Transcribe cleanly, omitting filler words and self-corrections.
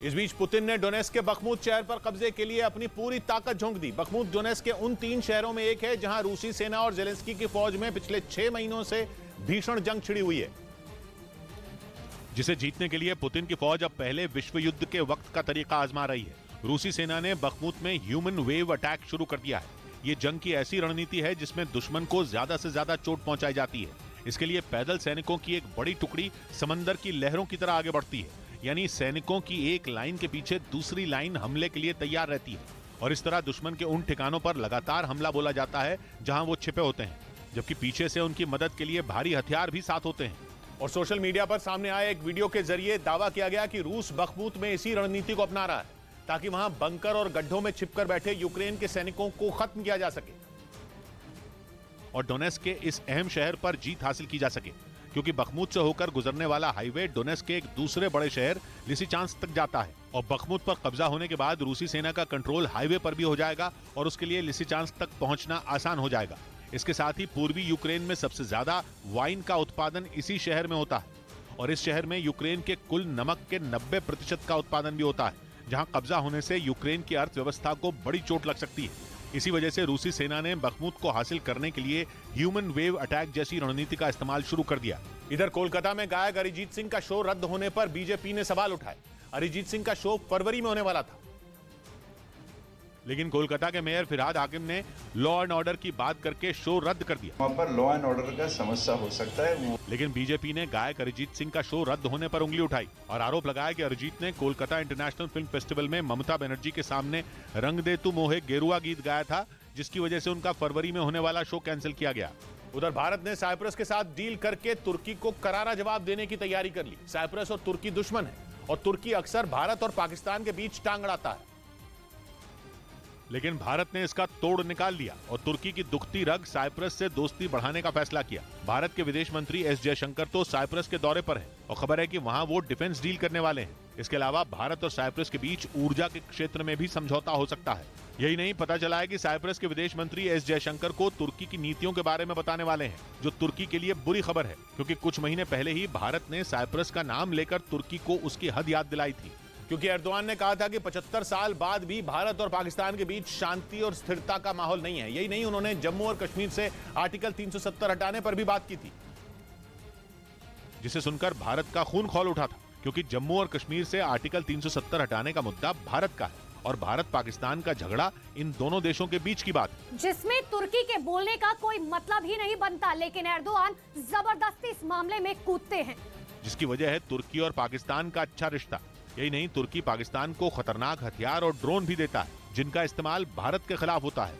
इस बीच पुतिन ने डोनेस्क के बखमुत शहर पर कब्जे के लिए अपनी पूरी ताकत झोंक दी। बखमुत डोनेस्क के उन 3 शहरों में एक है जहां रूसी सेना और जेलेंस्की की फौज में पिछले 6 महीनों से भीषण जंग छिड़ी हुई है, जिसे जीतने के लिए पुतिन की फौज अब पहले विश्व युद्ध के वक्त का तरीका आजमा रही है। रूसी सेना ने बखमुत में ह्यूमन वेव अटैक शुरू कर दिया है। ये जंग की ऐसी रणनीति है जिसमें दुश्मन को ज्यादा से ज्यादा चोट पहुंचाई जाती है। इसके लिए पैदल सैनिकों की एक बड़ी टुकड़ी समंदर की लहरों की तरह आगे बढ़ती है, यानी सैनिकों की एक लाइन के पीछे दूसरी लाइन हमले के लिए तैयार रहती है और इस तरह दुश्मन के उन ठिकानों पर लगातार हमला बोला जाता है जहां वो छिपे होते हैं, जबकि पीछे से उनकी मदद के लिए भारी हथियार भी साथ होते हैं। और सोशल मीडिया पर सामने आए एक वीडियो के जरिए दावा किया गया कि रूस बखमुत में इसी रणनीति को अपना रहा है ताकि वहां बंकर और गड्ढों में छिपकर बैठे यूक्रेन के सैनिकों को खत्म किया जा सके और डोनेस्क के इस अहम शहर पर जीत हासिल की जा सके, क्योंकि बखमुत से होकर गुजरने वाला हाईवे डोनेस्क के एक दूसरे बड़े शहर लिसिचांस्क तक जाता है और बखमुत पर कब्जा होने के बाद रूसी सेना का कंट्रोल हाईवे पर भी हो जाएगा और उसके लिए लिसिचांस्क तक पहुंचना आसान हो जाएगा। इसके साथ ही पूर्वी यूक्रेन में सबसे ज्यादा वाइन का उत्पादन इसी शहर में होता है और इस शहर में यूक्रेन के कुल नमक के 90% का उत्पादन भी होता है, जहां कब्जा होने से यूक्रेन की अर्थव्यवस्था को बड़ी चोट लग सकती है। इसी वजह से रूसी सेना ने बखमुत को हासिल करने के लिए ह्यूमन वेव अटैक जैसी रणनीति का इस्तेमाल शुरू कर दिया। इधर कोलकाता में गायक अरिजीत सिंह का शो रद्द होने पर बीजेपी ने सवाल उठाए। अरिजीत सिंह का शो फरवरी में होने वाला था, लेकिन कोलकाता के मेयर फिरहाद हाकिम ने लॉ एंड ऑर्डर की बात करके शो रद्द कर दिया। वहाँ पर लॉ एंड ऑर्डर का समस्या हो सकता है लेकिन बीजेपी ने गायक अरिजीत सिंह का शो रद्द होने पर उंगली उठाई और आरोप लगाया कि अरिजीत ने कोलकाता इंटरनेशनल फिल्म फेस्टिवल में ममता बनर्जी के सामने रंग दे तू मोहे गेरुआ गीत गाया था, जिसकी वजह से उनका फरवरी में होने वाला शो कैंसिल किया गया। उधर भारत ने साइप्रस के साथ डील करके तुर्की को करारा जवाब देने की तैयारी कर ली। साइप्रस और तुर्की दुश्मन है और तुर्की अक्सर भारत और पाकिस्तान के बीच टांग अड़ाता है, लेकिन भारत ने इसका तोड़ निकाल लिया और तुर्की की दुखती रग साइप्रस से दोस्ती बढ़ाने का फैसला किया। भारत के विदेश मंत्री एस जयशंकर तो साइप्रस के दौरे पर हैं और खबर है कि वहां वो डिफेंस डील करने वाले हैं। इसके अलावा भारत और साइप्रस के बीच ऊर्जा के क्षेत्र में भी समझौता हो सकता है। यही नहीं, पता चला है कि साइप्रस के विदेश मंत्री एस जयशंकर को तुर्की की नीतियों के बारे में बताने वाले हैं, जो तुर्की के लिए बुरी खबर है, क्योंकि कुछ महीने पहले ही भारत ने साइप्रस का नाम लेकर तुर्की को उसकी हद याद दिलाई थी, क्योंकि एर्दोआन ने कहा था कि 75 साल बाद भी भारत और पाकिस्तान के बीच शांति और स्थिरता का माहौल नहीं है। यही नहीं, उन्होंने जम्मू और कश्मीर से आर्टिकल 370 हटाने पर भी बात की थी, जिसे सुनकर भारत का खून खौल उठा था, क्योंकि जम्मू और कश्मीर से आर्टिकल 370 हटाने का मुद्दा भारत का है और भारत पाकिस्तान का झगड़ा इन दोनों देशों के बीच की बात है, जिसमें तुर्की के बोलने का कोई मतलब ही नहीं बनता, लेकिन एर्दोआन जबरदस्ती इस मामले में कूदते हैं, जिसकी वजह है तुर्की और पाकिस्तान का अच्छा रिश्ता। यही नहीं, तुर्की पाकिस्तान को खतरनाक हथियार और ड्रोन भी देता है, जिनका इस्तेमाल भारत के खिलाफ होता है।